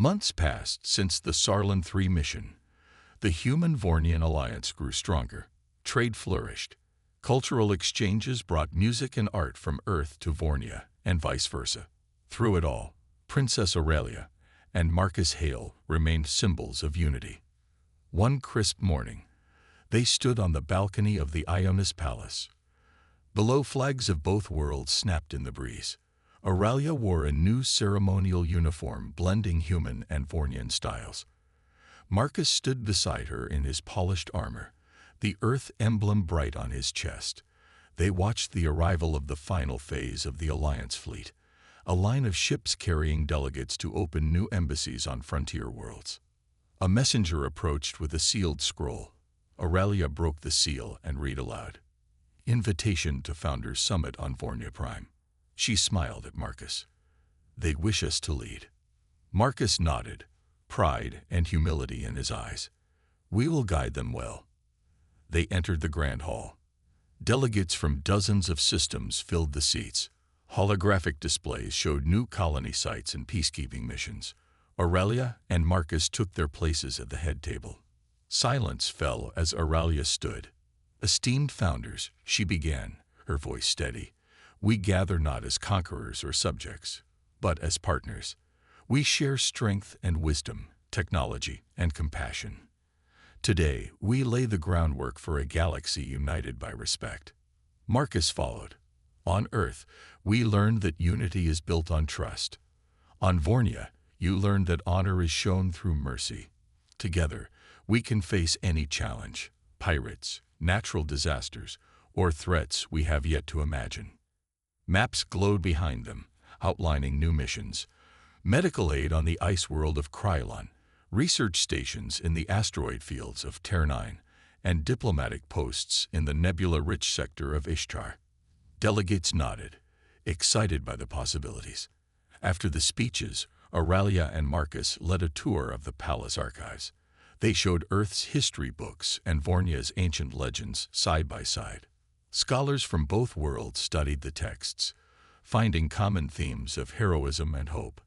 Months passed since the Sarlin III mission. The Human-Vornian alliance grew stronger. Trade flourished. Cultural exchanges brought music and art from Earth to Vornia, and vice versa. Through it all, Princess Aurelia and Marcus Hale remained symbols of unity. One crisp morning, they stood on the balcony of the Ionis Palace. Below, flags of both worlds snapped in the breeze. Aurelia wore a new ceremonial uniform blending human and Vornian styles. Marcus stood beside her in his polished armor, the Earth emblem bright on his chest. They watched the arrival of the final phase of the Alliance fleet, a line of ships carrying delegates to open new embassies on frontier worlds. A messenger approached with a sealed scroll. Aurelia broke the seal and read aloud, "Invitation to Founders Summit on Vornia Prime." She smiled at Marcus. "They wish us to lead." Marcus nodded, pride and humility in his eyes. "We will guide them well." They entered the Grand Hall. Delegates from dozens of systems filled the seats. Holographic displays showed new colony sites and peacekeeping missions. Aurelia and Marcus took their places at the head table. Silence fell as Aurelia stood. "Esteemed founders," she began, her voice steady, "we gather not as conquerors or subjects, but as partners. We share strength and wisdom, technology and compassion. Today, we lay the groundwork for a galaxy united by respect." Marcus followed. "On Earth, we learned that unity is built on trust. On Vornia, you learned that honor is shown through mercy. Together, we can face any challenge, pirates, natural disasters, or threats we have yet to imagine." Maps glowed behind them, outlining new missions. Medical aid on the ice world of Krylon, research stations in the asteroid fields of Ter-9, and diplomatic posts in the nebula-rich sector of Ishtar. Delegates nodded, excited by the possibilities. After the speeches, Aurelia and Marcus led a tour of the palace archives. They showed Earth's history books and Vornia's ancient legends side by side. Scholars from both worlds studied the texts, finding common themes of heroism and hope.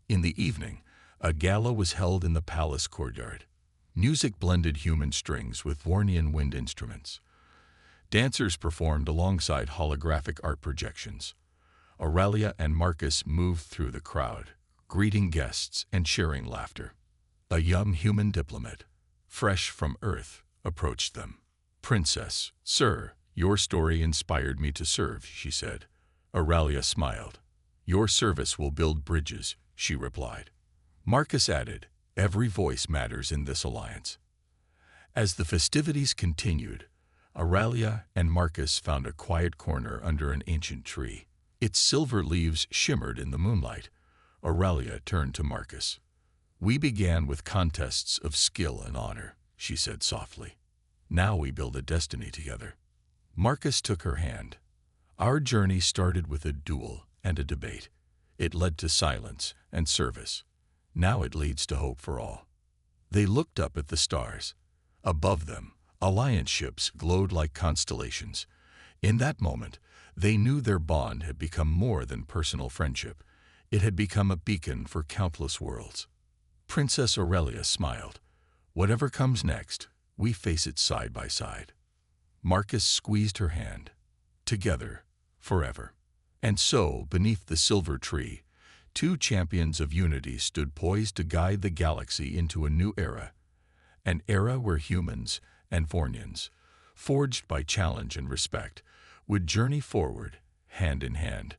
In the evening, a gala was held in the palace courtyard. Music blended human strings with Vornian wind instruments. Dancers performed alongside holographic art projections. Aurelia and Marcus moved through the crowd, greeting guests and sharing laughter. A young human diplomat, fresh from Earth, approached them. "Princess, sir, your story inspired me to serve," she said. Aurelia smiled. "Your service will build bridges," she replied. Marcus added, "Every voice matters in this alliance." As the festivities continued, Aurelia and Marcus found a quiet corner under an ancient tree. Its silver leaves shimmered in the moonlight. Aurelia turned to Marcus. "We began with contests of skill and honor," she said softly. "Now we build a destiny together." Marcus took her hand. "Our journey started with a duel and a debate. It led to silence and service. Now it leads to hope for all." They looked up at the stars. Above them, alliance ships glowed like constellations. In that moment, they knew their bond had become more than personal friendship. It had become a beacon for countless worlds. Princess Aurelia smiled. "Whatever comes next, we face it side by side." Marcus squeezed her hand. "Together, forever." And so, beneath the silver tree, two champions of unity stood poised to guide the galaxy into a new era. An era where humans and Vornians, forged by challenge and respect, would journey forward, hand in hand,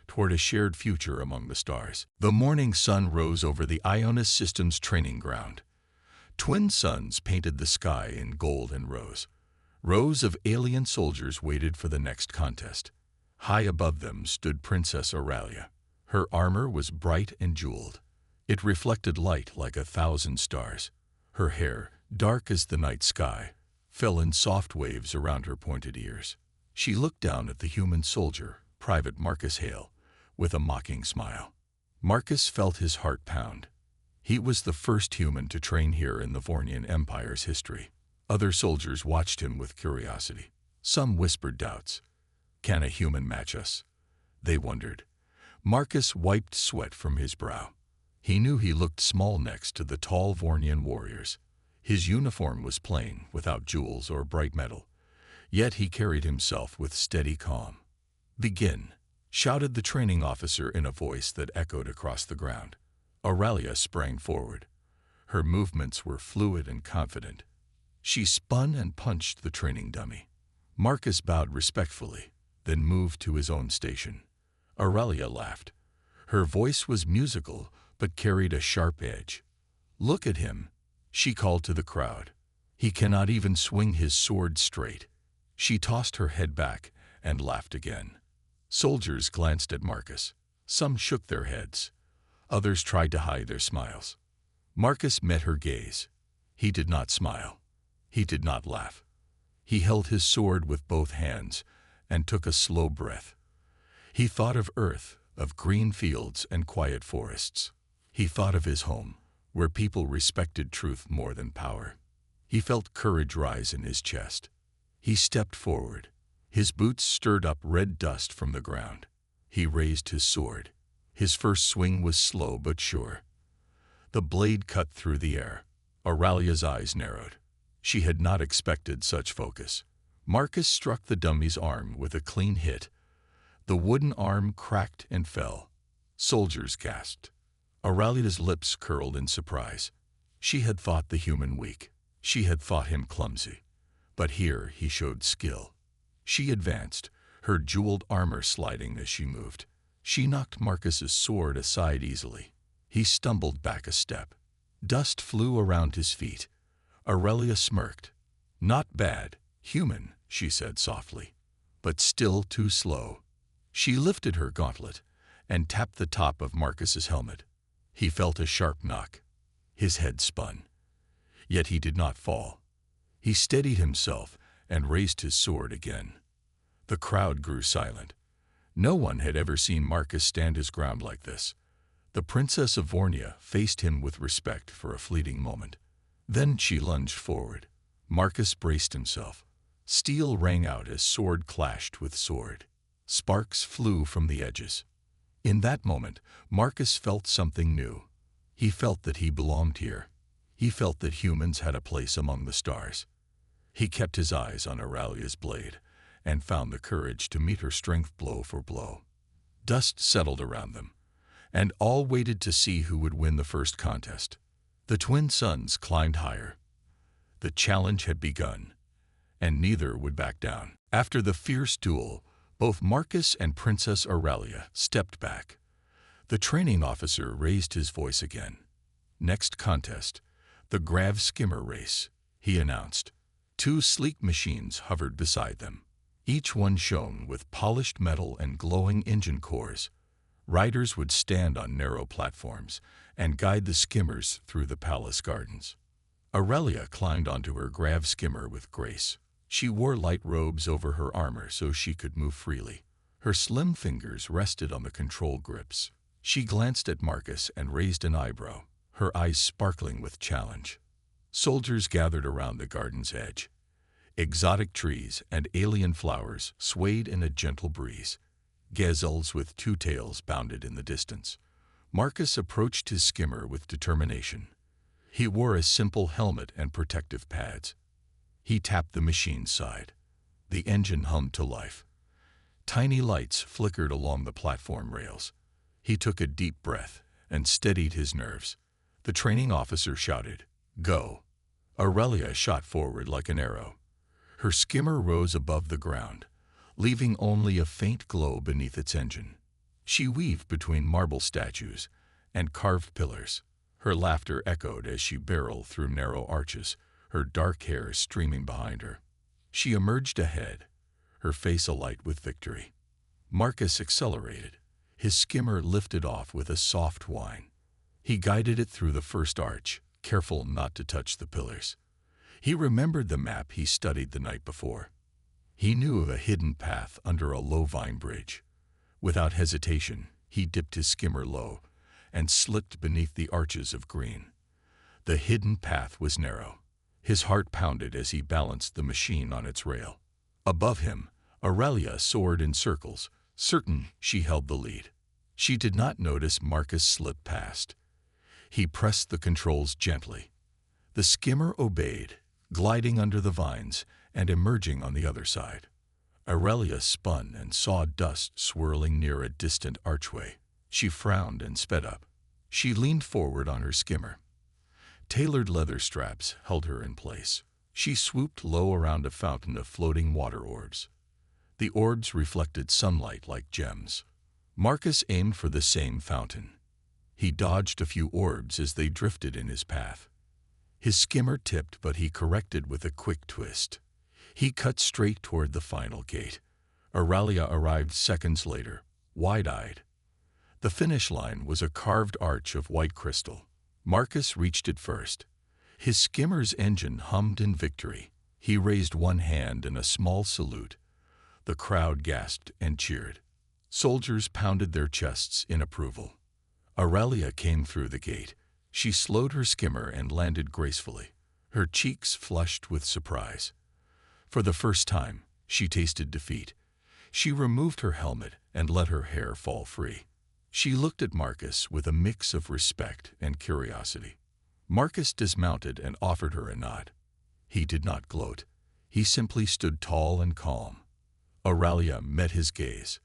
toward a shared future among the stars. The morning sun rose over the Ionis Systems training ground. Twin suns painted the sky in gold and rose. Rows of alien soldiers waited for the next contest. High above them stood Princess Aurelia. Her armor was bright and jeweled. It reflected light like 1,000 stars. Her hair, dark as the night sky, fell in soft waves around her pointed ears. She looked down at the human soldier, Private Marcus Hale, with a mocking smile. Marcus felt his heart pound. He was the first human to train here in the Vornian Empire's history. Other soldiers watched him with curiosity. Some whispered doubts. "Can a human match us?" they wondered. Marcus wiped sweat from his brow. He knew he looked small next to the tall Vornian warriors. His uniform was plain, without jewels or bright metal, yet he carried himself with steady calm. "Begin," shouted the training officer in a voice that echoed across the ground. Aurelia sprang forward. Her movements were fluid and confident. She spun and punched the training dummy. Marcus bowed respectfully, then moved to his own station. Aurelia laughed. Her voice was musical, but carried a sharp edge. "Look at him," she called to the crowd. "He cannot even swing his sword straight." She tossed her head back and laughed again. Soldiers glanced at Marcus. Some shook their heads. Others tried to hide their smiles. Marcus met her gaze. He did not smile. He did not laugh. He held his sword with both hands and took a slow breath. He thought of Earth, of green fields and quiet forests. He thought of his home, where people respected truth more than power. He felt courage rise in his chest. He stepped forward. His boots stirred up red dust from the ground. He raised his sword. His first swing was slow but sure. The blade cut through the air. Aurelia's eyes narrowed. She had not expected such focus. Marcus struck the dummy's arm with a clean hit. The wooden arm cracked and fell. Soldiers gasped. Aurelia's lips curled in surprise. She had thought the human weak. She had thought him clumsy. But here he showed skill. She advanced, her jeweled armor sliding as she moved. She knocked Marcus's sword aside easily. He stumbled back a step. Dust flew around his feet. Aurelia smirked. "Not bad, human," she said softly, "but still too slow." She lifted her gauntlet and tapped the top of Marcus's helmet. He felt a sharp knock. His head spun. Yet he did not fall. He steadied himself and raised his sword again. The crowd grew silent. No one had ever seen Marcus stand his ground like this. The Princess of Vornia faced him with respect for a fleeting moment. Then she lunged forward. Marcus braced himself. Steel rang out as sword clashed with sword. Sparks flew from the edges. In that moment, Marcus felt something new. He felt that he belonged here. He felt that humans had a place among the stars. He kept his eyes on Aurelia's blade and found the courage to meet her strength blow for blow. Dust settled around them, and all waited to see who would win the first contest. The twin suns climbed higher. The challenge had begun, and neither would back down. After the fierce duel, both Marcus and Princess Aurelia stepped back. The training officer raised his voice again. "Next contest, the Grav Skimmer race," he announced. Two sleek machines hovered beside them. Each one shone with polished metal and glowing engine cores. Riders would stand on narrow platforms and guide the skimmers through the palace gardens. Aurelia climbed onto her Grav Skimmer with grace. She wore light robes over her armor so she could move freely. Her slim fingers rested on the control grips. She glanced at Marcus and raised an eyebrow, her eyes sparkling with challenge. Soldiers gathered around the garden's edge. Exotic trees and alien flowers swayed in a gentle breeze. Gazelles with two tails bounded in the distance. Marcus approached his skimmer with determination. He wore a simple helmet and protective pads. He tapped the machine's side. The engine hummed to life. Tiny lights flickered along the platform rails. He took a deep breath and steadied his nerves. The training officer shouted, "Go." Aurelia shot forward like an arrow. Her skimmer rose above the ground, leaving only a faint glow beneath its engine. She weaved between marble statues and carved pillars. Her laughter echoed as she barreled through narrow arches, her dark hair streaming behind her. She emerged ahead, her face alight with victory. Marcus accelerated. His skimmer lifted off with a soft whine. He guided it through the first arch, careful not to touch the pillars. He remembered the map he studied the night before. He knew of a hidden path under a low vine bridge. Without hesitation, he dipped his skimmer low and slipped beneath the arches of green. The hidden path was narrow. His heart pounded as he balanced the machine on its rail. Above him, Aurelia soared in circles, certain she held the lead. She did not notice Marcus slip past. He pressed the controls gently. The skimmer obeyed, gliding under the vines and emerging on the other side. Aurelia spun and saw dust swirling near a distant archway. She frowned and sped up. She leaned forward on her skimmer. Tailored leather straps held her in place. She swooped low around a fountain of floating water orbs. The orbs reflected sunlight like gems. Marcus aimed for the same fountain. He dodged a few orbs as they drifted in his path. His skimmer tipped, but he corrected with a quick twist. He cut straight toward the final gate. Aurelia arrived seconds later, wide-eyed. The finish line was a carved arch of white crystal. Marcus reached it first. His skimmer's engine hummed in victory. He raised one hand in a small salute. The crowd gasped and cheered. Soldiers pounded their chests in approval. Aurelia came through the gate. She slowed her skimmer and landed gracefully. Her cheeks flushed with surprise. For the first time, she tasted defeat. She removed her helmet and let her hair fall free. She looked at Marcus with a mix of respect and curiosity. Marcus dismounted and offered her a nod. He did not gloat. He simply stood tall and calm. Aurelia met his gaze.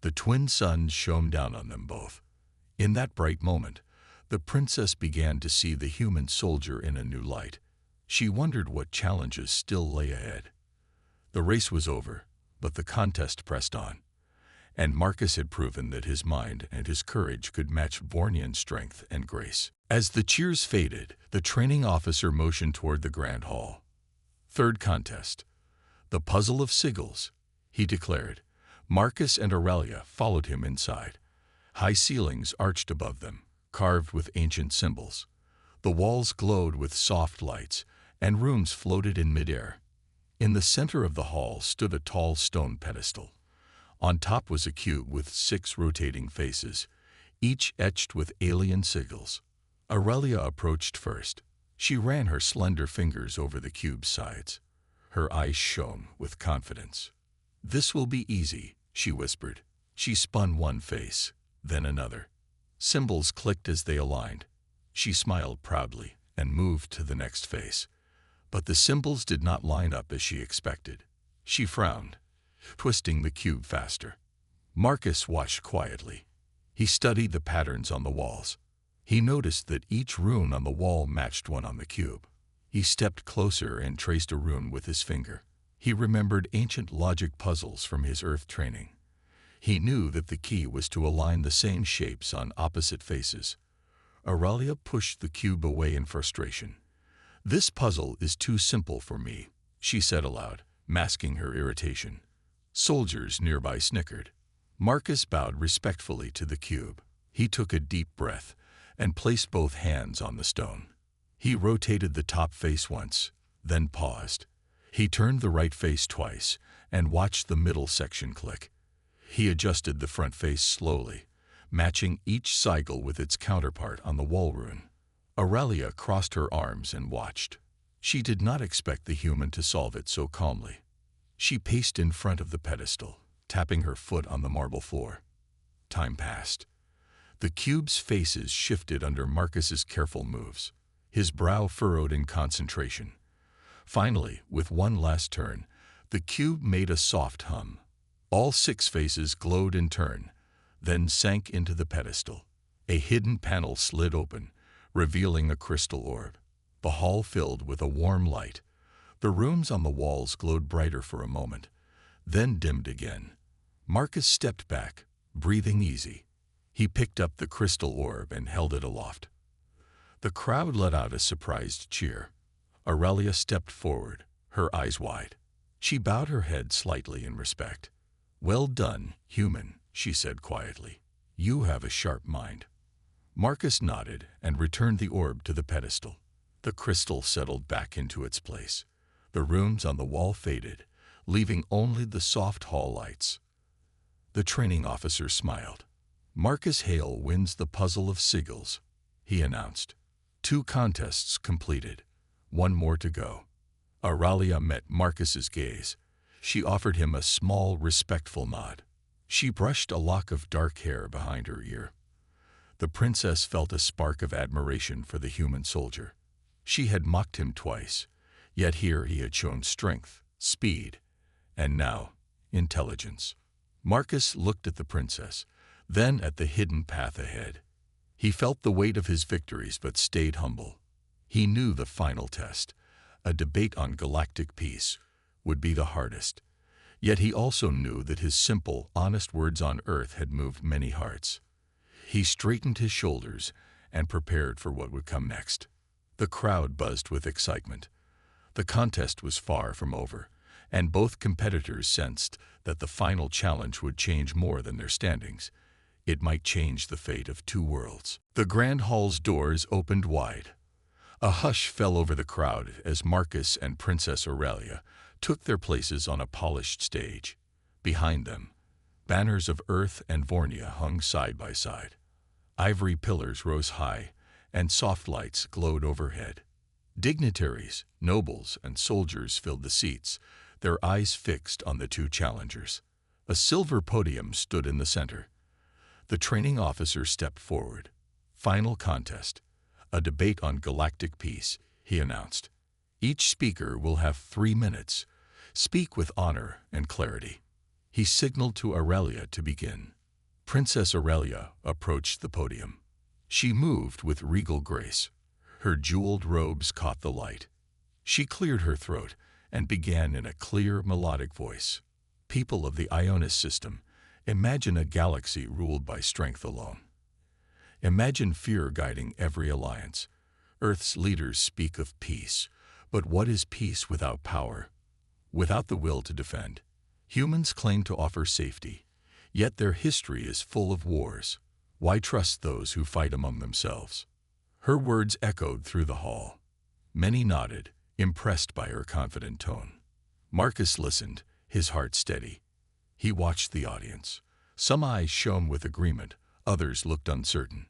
The twin suns shone down on them both. In that bright moment, the princess began to see the human soldier in a new light. She wondered what challenges still lay ahead. The race was over, but the contest pressed on. And Marcus had proven that his mind and his courage could match Vornian strength and grace. As the cheers faded, the training officer motioned toward the grand hall. Third contest. The puzzle of sigils, he declared. Marcus and Aurelia followed him inside. High ceilings arched above them, carved with ancient symbols. The walls glowed with soft lights, and rooms floated in midair. In the center of the hall stood a tall stone pedestal. On top was a cube with 6 rotating faces, each etched with alien sigils. Aurelia approached first. She ran her slender fingers over the cube's sides. Her eyes shone with confidence. "This will be easy," she whispered. She spun one face, then another. Symbols clicked as they aligned. She smiled proudly and moved to the next face. But the symbols did not line up as she expected. She frowned, twisting the cube faster. Marcus watched quietly. He studied the patterns on the walls. He noticed that each rune on the wall matched one on the cube. He stepped closer and traced a rune with his finger. He remembered ancient logic puzzles from his Earth training. He knew that the key was to align the same shapes on opposite faces. Aurelia pushed the cube away in frustration. "This puzzle is too simple for me," she said aloud, masking her irritation. Soldiers nearby snickered. Marcus bowed respectfully to the cube. He took a deep breath and placed both hands on the stone. He rotated the top face once, then paused. He turned the right face twice and watched the middle section click. He adjusted the front face slowly, matching each sigil with its counterpart on the wall rune. Aurelia crossed her arms and watched. She did not expect the human to solve it so calmly. She paced in front of the pedestal, tapping her foot on the marble floor. Time passed. The cube's faces shifted under Marcus's careful moves. His brow furrowed in concentration. Finally, with one last turn, the cube made a soft hum. All 6 faces glowed in turn, then sank into the pedestal. A hidden panel slid open, revealing a crystal orb. The hall filled with a warm light. The rooms on the walls glowed brighter for a moment, then dimmed again. Marcus stepped back, breathing easy. He picked up the crystal orb and held it aloft. The crowd let out a surprised cheer. Aurelia stepped forward, her eyes wide. She bowed her head slightly in respect. "Well done, human," she said quietly. "You have a sharp mind." Marcus nodded and returned the orb to the pedestal. The crystal settled back into its place. The runes on the wall faded, leaving only the soft hall lights. The training officer smiled. "Marcus Hale wins the puzzle of sigils," he announced. 2 contests completed. 1 more to go. Aurelia met Marcus's gaze. She offered him a small, respectful nod. She brushed a lock of dark hair behind her ear. The princess felt a spark of admiration for the human soldier. She had mocked him twice, yet here he had shown strength, speed, and now, intelligence. Marcus looked at the princess, then at the hidden path ahead. He felt the weight of his victories but stayed humble. He knew the final test, a debate on galactic peace, would be the hardest. Yet he also knew that his simple, honest words on Earth had moved many hearts. He straightened his shoulders and prepared for what would come next. The crowd buzzed with excitement. The contest was far from over, and both competitors sensed that the final challenge would change more than their standings. It might change the fate of two worlds. The grand hall's doors opened wide. A hush fell over the crowd as Marcus and Princess Aurelia took their places on a polished stage. Behind them, banners of Earth and Vornia hung side by side. Ivory pillars rose high, and soft lights glowed overhead. Dignitaries, nobles, and soldiers filled the seats, their eyes fixed on the two challengers. A silver podium stood in the center. The training officer stepped forward. Final contest. A debate on galactic peace, he announced. Each speaker will have 3 minutes. Speak with honor and clarity. He signaled to Aurelia to begin. Princess Aurelia approached the podium. She moved with regal grace. Her jeweled robes caught the light. She cleared her throat and began in a clear, melodic voice. People of the Ionis system, imagine a galaxy ruled by strength alone. Imagine fear guiding every alliance. Earth's leaders speak of peace, but what is peace without power? Without the will to defend? Humans claim to offer safety, yet their history is full of wars. Why trust those who fight among themselves? Her words echoed through the hall. Many nodded, impressed by her confident tone. Marcus listened, his heart steady. He watched the audience. Some eyes shone with agreement, others looked uncertain.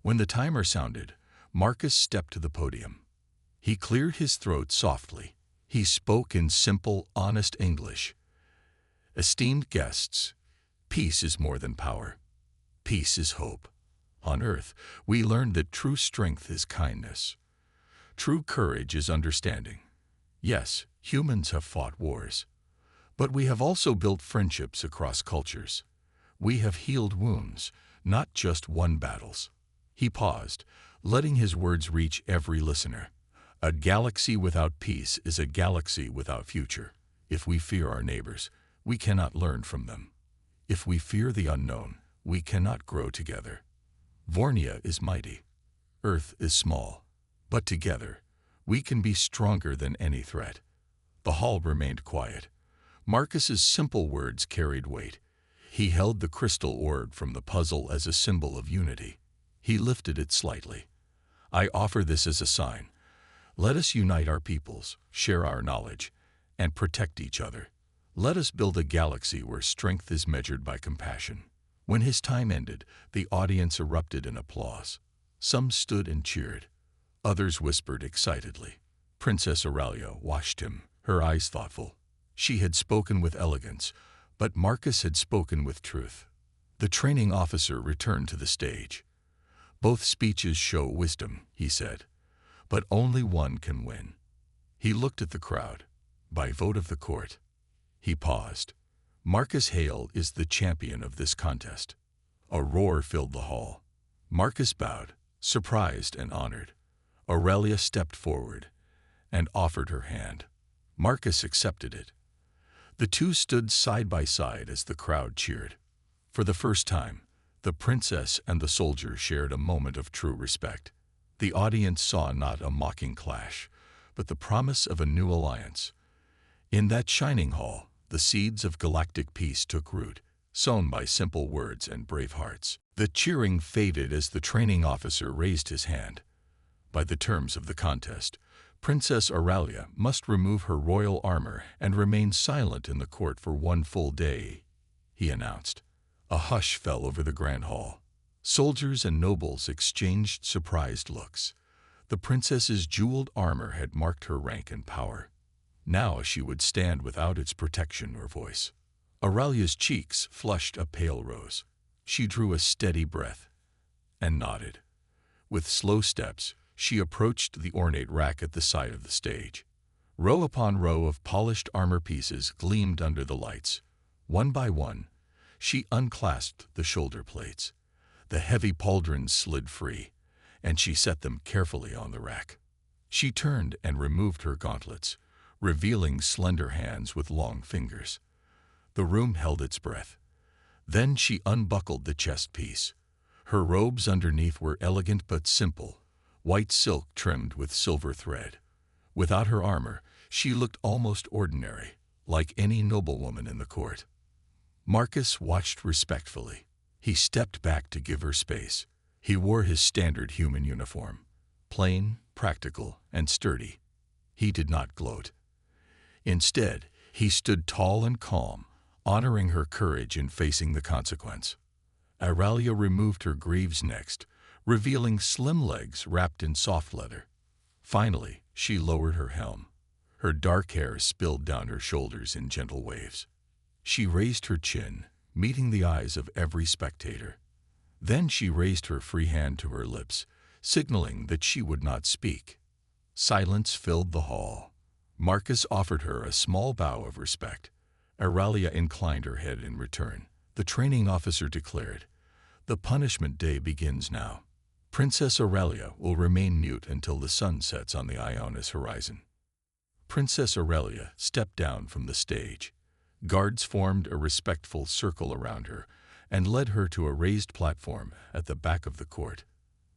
When the timer sounded, Marcus stepped to the podium. He cleared his throat softly. He spoke in simple, honest English. Esteemed guests, peace is more than power. Peace is hope. On Earth, we learned that true strength is kindness. True courage is understanding. Yes, humans have fought wars. But we have also built friendships across cultures. We have healed wounds, not just won battles. He paused, letting his words reach every listener. A galaxy without peace is a galaxy without future. If we fear our neighbors, we cannot learn from them. If we fear the unknown, we cannot grow together. Vornia is mighty. Earth is small. But together, we can be stronger than any threat. The hall remained quiet. Marcus's simple words carried weight. He held the crystal orb from the puzzle as a symbol of unity. He lifted it slightly. I offer this as a sign. Let us unite our peoples, share our knowledge, and protect each other. Let us build a galaxy where strength is measured by compassion. When his time ended, the audience erupted in applause. Some stood and cheered. Others whispered excitedly. Princess Aurelia watched him, her eyes thoughtful. She had spoken with elegance, but Marcus had spoken with truth. The training officer returned to the stage. Both speeches show wisdom, he said, but only one can win. He looked at the crowd. By vote of the court. He paused. Marcus Hale is the champion of this contest. A roar filled the hall. Marcus bowed, surprised and honored. Aurelia stepped forward and offered her hand. Marcus accepted it. The two stood side by side as the crowd cheered. For the first time, the princess and the soldier shared a moment of true respect. The audience saw not a mocking clash, but the promise of a new alliance. In that shining hall, the seeds of galactic peace took root, sown by simple words and brave hearts. The cheering faded as the training officer raised his hand. By the terms of the contest, Princess Aurelia must remove her royal armor and remain silent in the court for 1 full day, he announced. A hush fell over the grand hall. Soldiers and nobles exchanged surprised looks. The princess's jeweled armor had marked her rank and power. Now she would stand without its protection or voice. Aurelia's cheeks flushed a pale rose. She drew a steady breath. and nodded. With slow steps, she approached the ornate rack at the side of the stage. Row upon row of polished armor pieces gleamed under the lights. One by one, she unclasped the shoulder plates. The heavy pauldrons slid free, and she set them carefully on the rack. She turned and removed her gauntlets, revealing slender hands with long fingers. The room held its breath. Then she unbuckled the chest piece. Her robes underneath were elegant but simple, white silk trimmed with silver thread. Without her armor, she looked almost ordinary, like any noblewoman in the court. Marcus watched respectfully. He stepped back to give her space. He wore his standard human uniform, plain, practical, and sturdy. He did not gloat. Instead, he stood tall and calm, honoring her courage in facing the consequence. Auralia removed her greaves next, revealing slim legs wrapped in soft leather. Finally, she lowered her helm. Her dark hair spilled down her shoulders in gentle waves. She raised her chin, meeting the eyes of every spectator. Then she raised her free hand to her lips, signaling that she would not speak. Silence filled the hall. Marcus offered her a small bow of respect. Auralia inclined her head in return. The training officer declared, "The punishment day begins now. Princess Auralia will remain mute until the sun sets on the Ionis horizon." Princess Auralia stepped down from the stage. Guards formed a respectful circle around her and led her to a raised platform at the back of the court.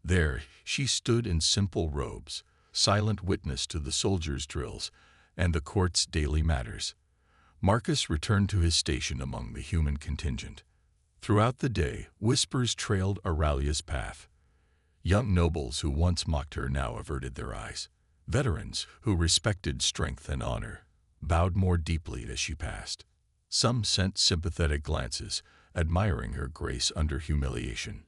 There, she stood in simple robes, silent witness to the soldiers' drills and the court's daily matters. Marcus returned to his station among the human contingent. Throughout the day, whispers trailed Auralia's path. Young nobles who once mocked her now averted their eyes. Veterans, who respected strength and honor, bowed more deeply as she passed. Some sent sympathetic glances, admiring her grace under humiliation.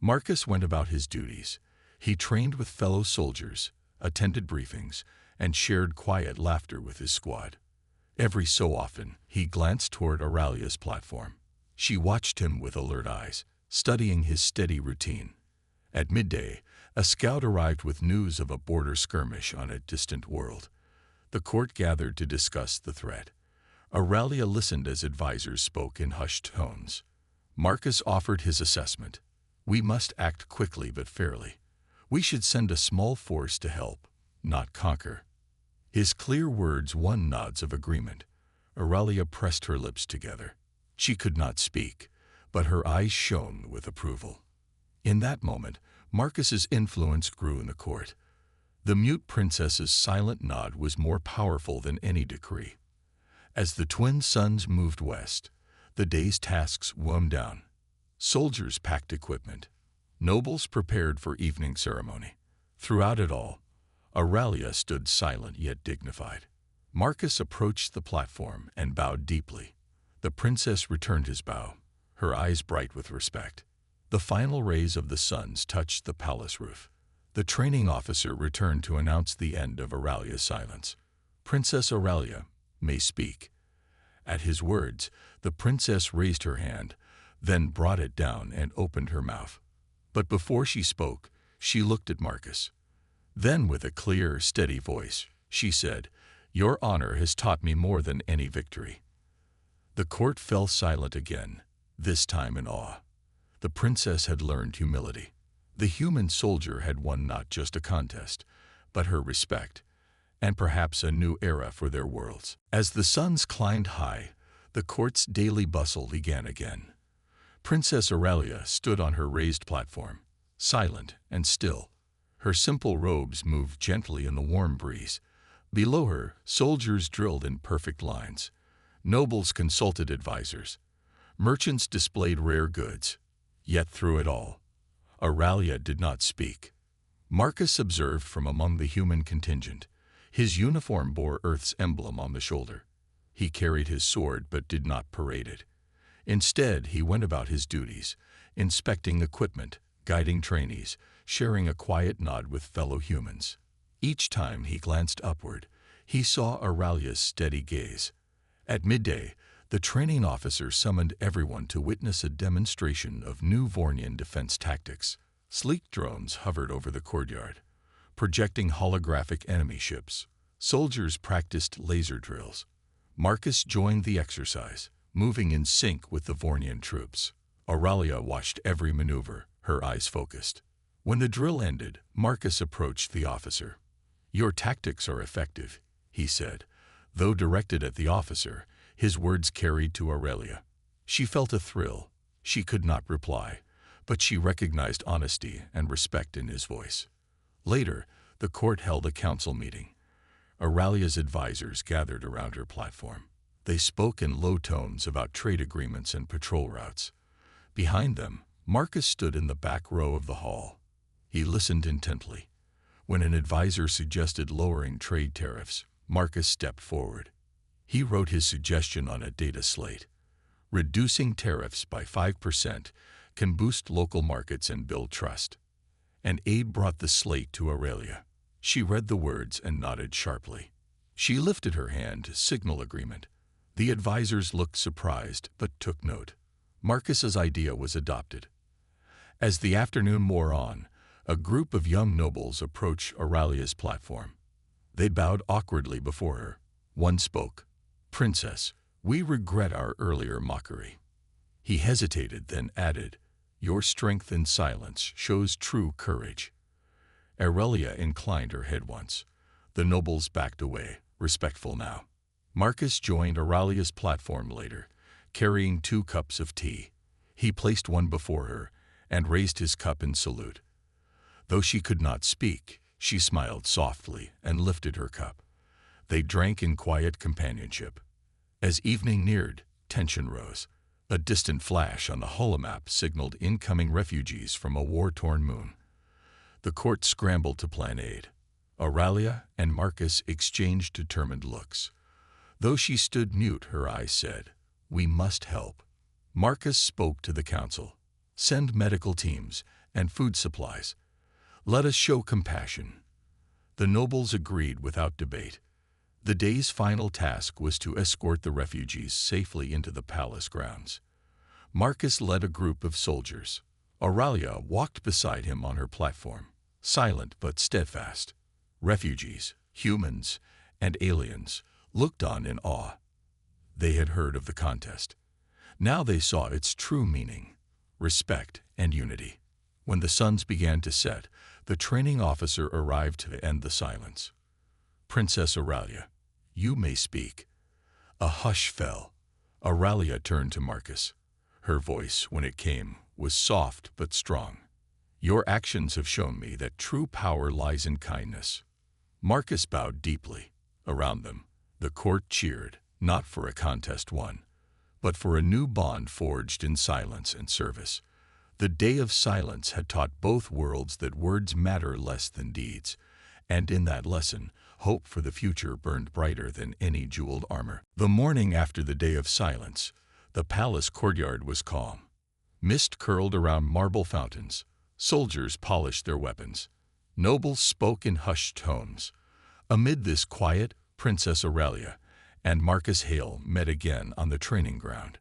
Marcus went about his duties. He trained with fellow soldiers, attended briefings, and shared quiet laughter with his squad. Every so often, he glanced toward Auralia's platform. She watched him with alert eyes, studying his steady routine. At midday, a scout arrived with news of a border skirmish on a distant world. The court gathered to discuss the threat. Auralia listened as advisors spoke in hushed tones. Marcus offered his assessment. "We must act quickly but fairly. We should send a small force to help, not conquer." His clear words won nods of agreement. Auralia pressed her lips together. She could not speak, but her eyes shone with approval. In that moment, Marcus's influence grew in the court. The mute princess's silent nod was more powerful than any decree. As the twin suns moved west, the day's tasks wound down. Soldiers packed equipment. Nobles prepared for evening ceremony. Throughout it all, Auralia stood silent yet dignified. Marcus approached the platform and bowed deeply. The princess returned his bow, her eyes bright with respect. The final rays of the suns touched the palace roof. The training officer returned to announce the end of Auralia's silence. "Princess Auralia may speak." At his words, the princess raised her hand, then brought it down and opened her mouth. But before she spoke, she looked at Marcus. Then, with a clear, steady voice, she said, "Your honor has taught me more than any victory." The court fell silent again, this time in awe. The princess had learned humility. The human soldier had won not just a contest, but her respect, and perhaps a new era for their worlds. As the suns climbed high, the court's daily bustle began again. Princess Auralia stood on her raised platform, silent and still. Her simple robes moved gently in the warm breeze. Below her, soldiers drilled in perfect lines. Nobles consulted advisors. Merchants displayed rare goods. Yet through it all, Auralia did not speak. Marcus observed from among the human contingent. His uniform bore Earth's emblem on the shoulder. He carried his sword but did not parade it. Instead, he went about his duties, inspecting equipment, guiding trainees, sharing a quiet nod with fellow humans. Each time he glanced upward, he saw Auralia's steady gaze. At midday, the training officer summoned everyone to witness a demonstration of new Vornian defense tactics. Sleek drones hovered over the courtyard, projecting holographic enemy ships. Soldiers practiced laser drills. Marcus joined the exercise, moving in sync with the Vornian troops. Aurelia watched every maneuver, her eyes focused. When the drill ended, Marcus approached the officer. "Your tactics are effective," he said. Though directed at the officer, his words carried to Aurelia. She felt a thrill. She could not reply, but she recognized honesty and respect in his voice. Later, the court held a council meeting. Aurelia's advisors gathered around her platform. They spoke in low tones about trade agreements and patrol routes. Behind them, Marcus stood in the back row of the hall. He listened intently. When an advisor suggested lowering trade tariffs, Marcus stepped forward. He wrote his suggestion on a data slate. Reducing tariffs by 5% can boost local markets and build trust. An aide brought the slate to Aurelia. She read the words and nodded sharply. She lifted her hand to signal agreement. The advisors looked surprised but took note. Marcus's idea was adopted. As the afternoon wore on, a group of young nobles approached Aurelia's platform. They bowed awkwardly before her. One spoke. "Princess, we regret our earlier mockery." He hesitated, then added, "Your strength in silence shows true courage." Aurelia inclined her head once. The nobles backed away, respectful now. Marcus joined Aurelia's platform later, carrying 2 cups of tea. He placed one before her and raised his cup in salute. Though she could not speak, she smiled softly and lifted her cup. They drank in quiet companionship. As evening neared, tension rose. A distant flash on the holomap signaled incoming refugees from a war-torn moon. The court scrambled to plan aid. Aurelia and Marcus exchanged determined looks. Though she stood mute, her eyes said, "We must help." Marcus spoke to the council. "Send medical teams and food supplies. Let us show compassion." The nobles agreed without debate. The day's final task was to escort the refugees safely into the palace grounds. Marcus led a group of soldiers. Aurelia walked beside him on her platform, silent but steadfast. Refugees, humans, and aliens looked on in awe. They had heard of the contest. Now they saw its true meaning: respect and unity. When the suns began to set, the training officer arrived to end the silence. "Princess Aurelia, you may speak." A hush fell. Aurelia turned to Marcus. Her voice, when it came, was soft but strong. "Your actions have shown me that true power lies in kindness." Marcus bowed deeply. Around them, the court cheered, not for a contest won, but for a new bond forged in silence and service. The day of silence had taught both worlds that words matter less than deeds, and in that lesson, hope for the future burned brighter than any jeweled armor. The morning after the day of silence, the palace courtyard was calm. Mist curled around marble fountains. Soldiers polished their weapons. Nobles spoke in hushed tones. Amid this quiet, Princess Aurelia and Marcus Hale met again on the training ground.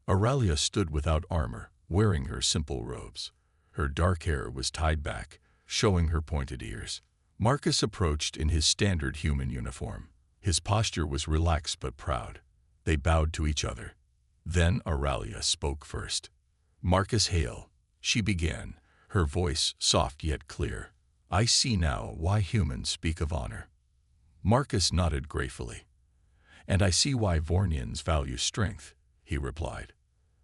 Aurelia stood without armor, wearing her simple robes. Her dark hair was tied back, showing her pointed ears. Marcus approached in his standard human uniform. His posture was relaxed but proud. They bowed to each other. Then Aurelia spoke first. "Marcus Hale," she began, her voice soft yet clear. "I see now why humans speak of honor." Marcus nodded gratefully. "And I see why Vornians value strength," he replied.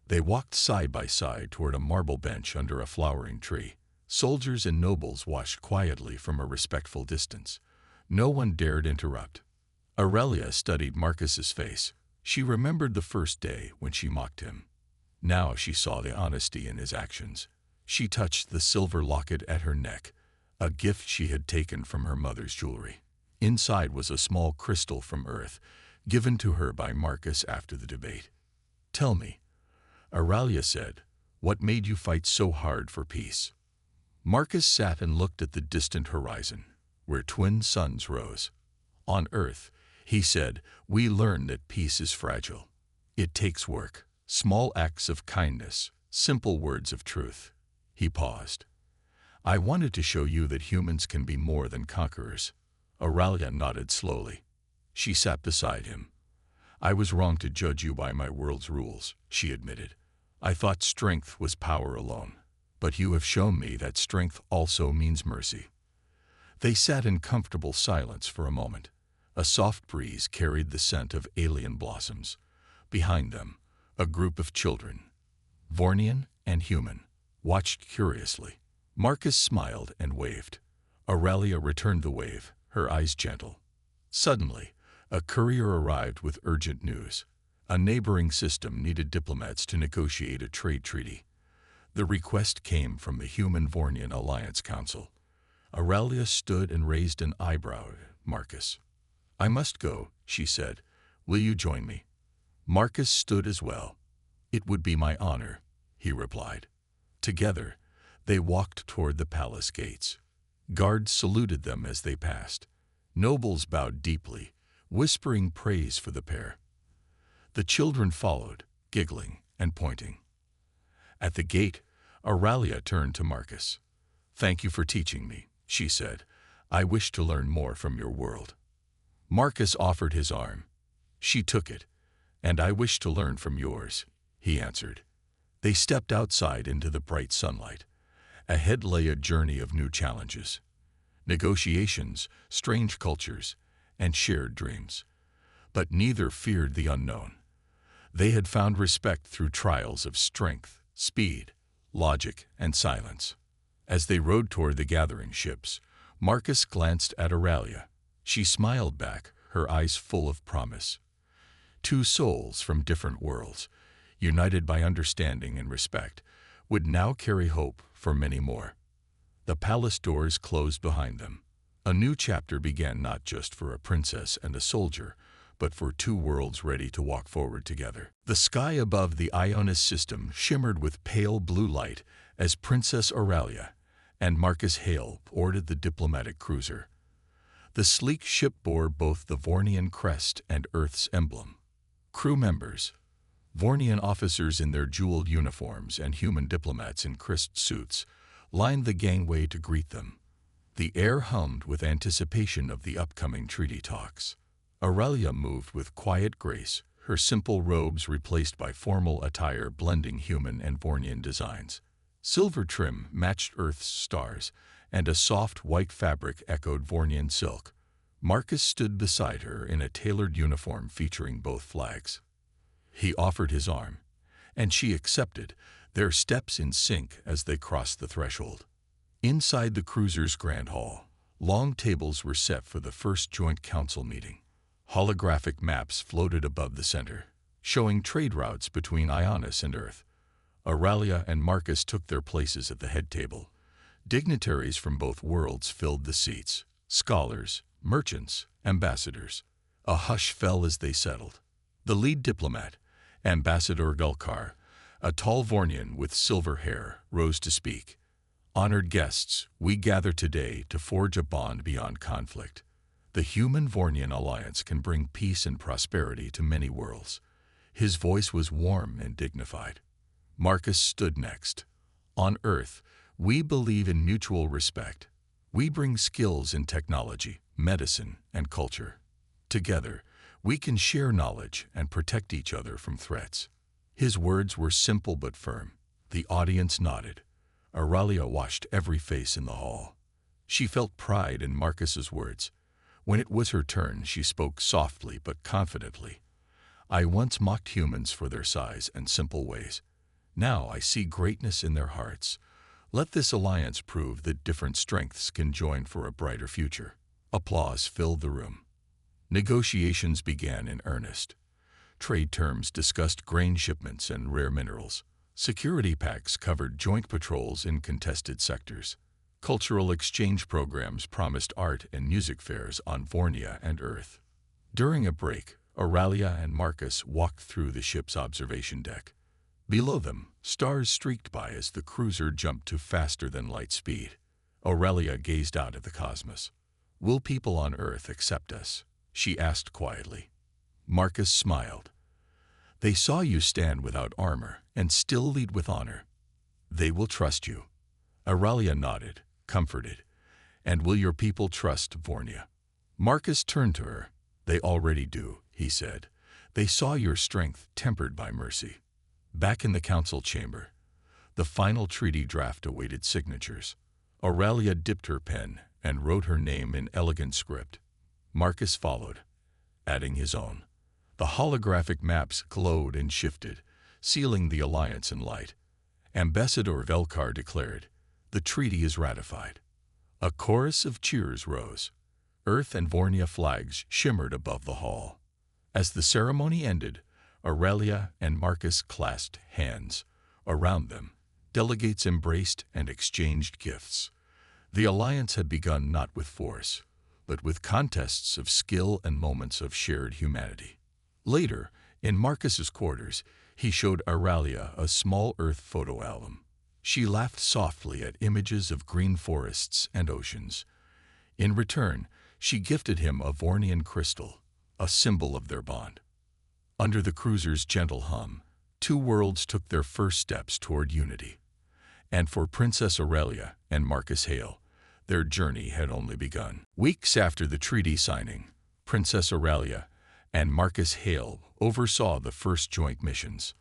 They walked side by side toward a marble bench under a flowering tree. Soldiers and nobles watched quietly from a respectful distance. No one dared interrupt. Aurelia studied Marcus's face. She remembered the first day when she mocked him. Now she saw the honesty in his actions. She touched the silver locket at her neck, a gift she had taken from her mother's jewelry. Inside was a small crystal from Earth, given to her by Marcus after the debate. "Tell me," Aurelia said, "what made you fight so hard for peace?" Marcus sat and looked at the distant horizon, where twin suns rose. "On Earth," he said, "we learn that peace is fragile. It takes work, small acts of kindness, simple words of truth." He paused. I wanted to show you that humans can be more than conquerors. Aurelia nodded slowly. She sat beside him. I was wrong to judge you by my world's rules, she admitted. I thought strength was power alone. But you have shown me that strength also means mercy. They sat in comfortable silence for a moment. A soft breeze carried the scent of alien blossoms. Behind them, a group of children, Vornian and human, watched curiously. Marcus smiled and waved. Aurelia returned the wave, her eyes gentle. Suddenly, a courier arrived with urgent news. A neighboring system needed diplomats to negotiate a trade treaty. The request came from the Human Vornian Alliance Council. Aurelia stood and raised an eyebrow at Marcus. I must go, she said. Will you join me? Marcus stood as well. It would be my honor, he replied. Together, they walked toward the palace gates. Guards saluted them as they passed. Nobles bowed deeply, whispering praise for the pair. The children followed, giggling and pointing. At the gate, Aurelia turned to Marcus. Thank you for teaching me, she said. I wish to learn more from your world. Marcus offered his arm. She took it. And I wish to learn from yours, he answered. They stepped outside into the bright sunlight. Ahead lay a journey of new challenges. Negotiations, strange cultures, and shared dreams. But neither feared the unknown. They had found respect through trials of strength, speed, logic, and silence. As they rode toward the gathering ships, Marcus glanced at Aurelia. She smiled back, her eyes full of promise. Two souls from different worlds, united by understanding and respect, would now carry hope for many more. The palace doors closed behind them. A new chapter began not just for a princess and a soldier, but for two worlds ready to walk forward together. The sky above the Ionis system shimmered with pale blue light as Princess Aurelia and Marcus Hale boarded the diplomatic cruiser. The sleek ship bore both the Vornian crest and Earth's emblem. Crew members, Vornian officers in their jeweled uniforms and human diplomats in crisp suits, lined the gangway to greet them. The air hummed with anticipation of the upcoming treaty talks. Aurelia moved with quiet grace, her simple robes replaced by formal attire blending human and Vornian designs. Silver trim matched Earth's stars, and a soft white fabric echoed Vornian silk. Marcus stood beside her in a tailored uniform featuring both flags. He offered his arm, and she accepted, their steps in sync as they crossed the threshold. Inside the cruiser's grand hall, long tables were set for the first joint council meeting. Holographic maps floated above the center, showing trade routes between Ionis and Earth. Aurelia and Marcus took their places at the head table. Dignitaries from both worlds filled the seats, scholars, merchants, ambassadors. A hush fell as they settled. The lead diplomat, Ambassador Gulkar, a tall Vornian with silver hair, rose to speak. Honored guests, we gather today to forge a bond beyond conflict. The Human Vornian Alliance can bring peace and prosperity to many worlds. His voice was warm and dignified. Marcus stood next. On Earth, we believe in mutual respect. We bring skills in technology, medicine, and culture. Together, we can share knowledge and protect each other from threats. His words were simple but firm. The audience nodded. Aurelia watched every face in the hall. She felt pride in Marcus's words. When it was her turn, she spoke softly but confidently. I once mocked humans for their size and simple ways. Now I see greatness in their hearts. Let this alliance prove that different strengths can join for a brighter future. Applause filled the room. Negotiations began in earnest. Trade terms discussed grain shipments and rare minerals. Security pacts covered joint patrols in contested sectors. Cultural exchange programs promised art and music fairs on Vornia and Earth. During a break, Aurelia and Marcus walked through the ship's observation deck. Below them, stars streaked by as the cruiser jumped to faster-than-light speed. Aurelia gazed out at the cosmos. Will people on Earth accept us? She asked quietly. Marcus smiled. They saw you stand without armor and still lead with honor. They will trust you. Aurelia nodded, comforted. And will your people trust Vornia? Marcus turned to her. They already do, he said. They saw your strength tempered by mercy. Back in the council chamber, the final treaty draft awaited signatures. Aurelia dipped her pen and wrote her name in elegant script. Marcus followed, adding his own. The holographic maps glowed and shifted, sealing the alliance in light. Ambassador Velkar declared, "The treaty is ratified." A chorus of cheers rose. Earth and Vornia flags shimmered above the hall. As the ceremony ended, Aurelia and Marcus clasped hands. Around them, delegates embraced and exchanged gifts. The alliance had begun not with force, but with contests of skill and moments of shared humanity. Later, in Marcus's quarters, he showed Aurelia a small Earth photo album. She laughed softly at images of green forests and oceans. In return, she gifted him a Vornian crystal, a symbol of their bond. Under the cruiser's gentle hum, two worlds took their first steps toward unity. And for Princess Aurelia and Marcus Hale, their journey had only begun. Weeks after the treaty signing, Princess Aurelia and Marcus Hale oversaw the first joint missions.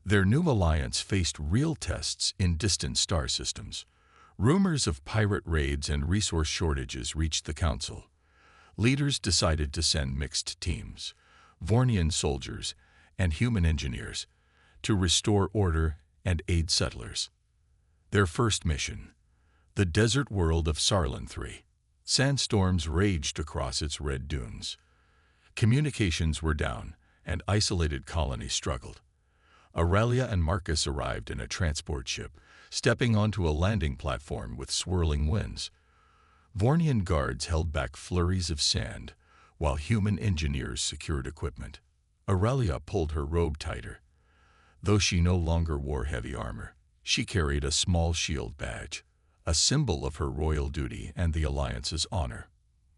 Their new alliance faced real tests in distant star systems. Rumors of pirate raids and resource shortages reached the council. Leaders decided to send mixed teams, Vornian soldiers and human engineers, to restore order and aid settlers. Their first mission, the desert world of Sarlin III. Sandstorms raged across its red dunes. Communications were down, and isolated colonies struggled. Aurelia and Marcus arrived in a transport ship, stepping onto a landing platform with swirling winds. Vornian guards held back flurries of sand, while human engineers secured equipment. Aurelia pulled her robe tighter. Though she no longer wore heavy armor, she carried a small shield badge, a symbol of her royal duty and the Alliance's honor.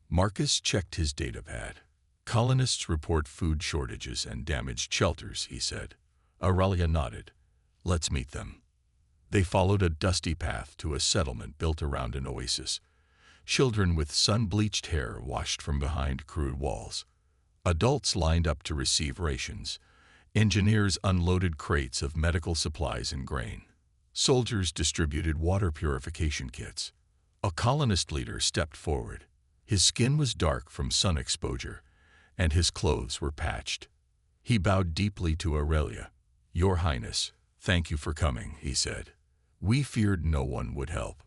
Marcus checked his datapad. Colonists report food shortages and damaged shelters, he said. Aurelia nodded. Let's meet them. They followed a dusty path to a settlement built around an oasis. Children with sun-bleached hair washed from behind crude walls. Adults lined up to receive rations. Engineers unloaded crates of medical supplies and grain. Soldiers distributed water purification kits. A colonist leader stepped forward. His skin was dark from sun exposure, and his clothes were patched. He bowed deeply to Aurelia. "Your Highness, thank you for coming," he said. "We feared no one would help."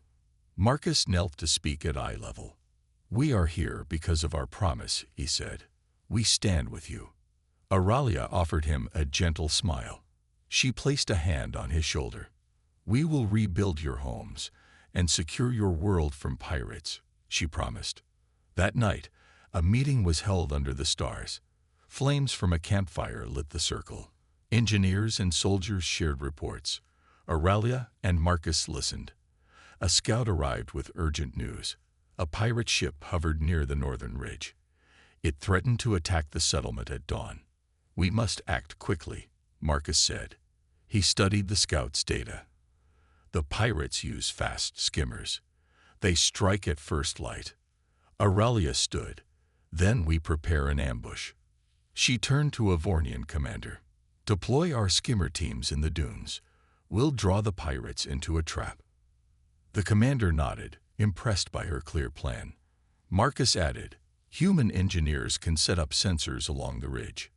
Marcus knelt to speak at eye level. "We are here because of our promise," he said. "We stand with you." Aurelia offered him a gentle smile. She placed a hand on his shoulder. "We will rebuild your homes and secure your world from pirates," she promised. That night, a meeting was held under the stars. Flames from a campfire lit the circle. Engineers and soldiers shared reports. Aurelia and Marcus listened. A scout arrived with urgent news. A pirate ship hovered near the northern ridge. It threatened to attack the settlement at dawn. "We must act quickly," Marcus said. He studied the scout's data. The pirates use fast skimmers. They strike at first light. Aurelia stood. "Then we prepare an ambush." She turned to a Vornian commander. "Deploy our skimmer teams in the dunes. We'll draw the pirates into a trap." The commander nodded, impressed by her clear plan. Marcus added, "Human engineers can set up sensors along the ridge.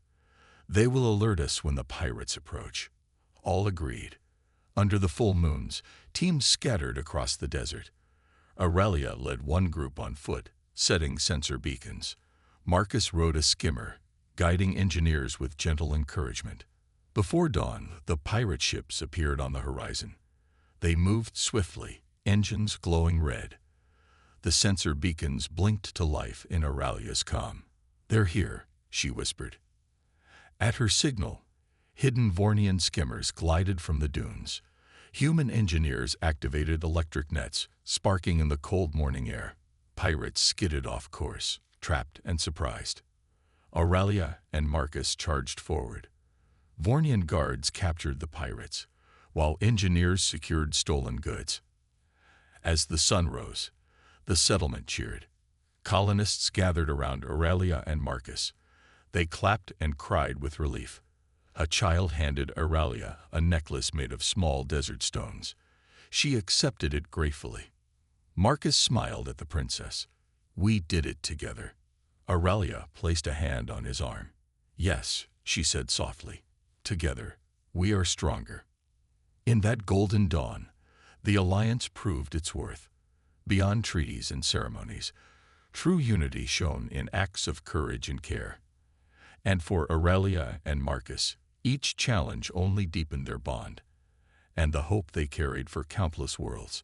They will alert us when the pirates approach." All agreed. Under the full moons, teams scattered across the desert. Aurelia led one group on foot, setting sensor beacons. Marcus rode a skimmer, guiding engineers with gentle encouragement. Before dawn, the pirate ships appeared on the horizon. They moved swiftly, engines glowing red. The sensor beacons blinked to life in Aurelia's calm. "They're here," she whispered. At her signal, hidden Vornian skimmers glided from the dunes. Human engineers activated electric nets, sparking in the cold morning air. Pirates skidded off course, trapped and surprised. Aurelia and Marcus charged forward. Vornian guards captured the pirates, while engineers secured stolen goods. As the sun rose, the settlement cheered. Colonists gathered around Aurelia and Marcus. They clapped and cried with relief. A child handed Aurelia a necklace made of small desert stones. She accepted it gratefully. Marcus smiled at the princess. "We did it together." Aurelia placed a hand on his arm. "Yes," she said softly. "Together, we are stronger." In that golden dawn, the alliance proved its worth. Beyond treaties and ceremonies, true unity shone in acts of courage and care. And for Aurelia and Marcus, each challenge only deepened their bond and the hope they carried for countless worlds.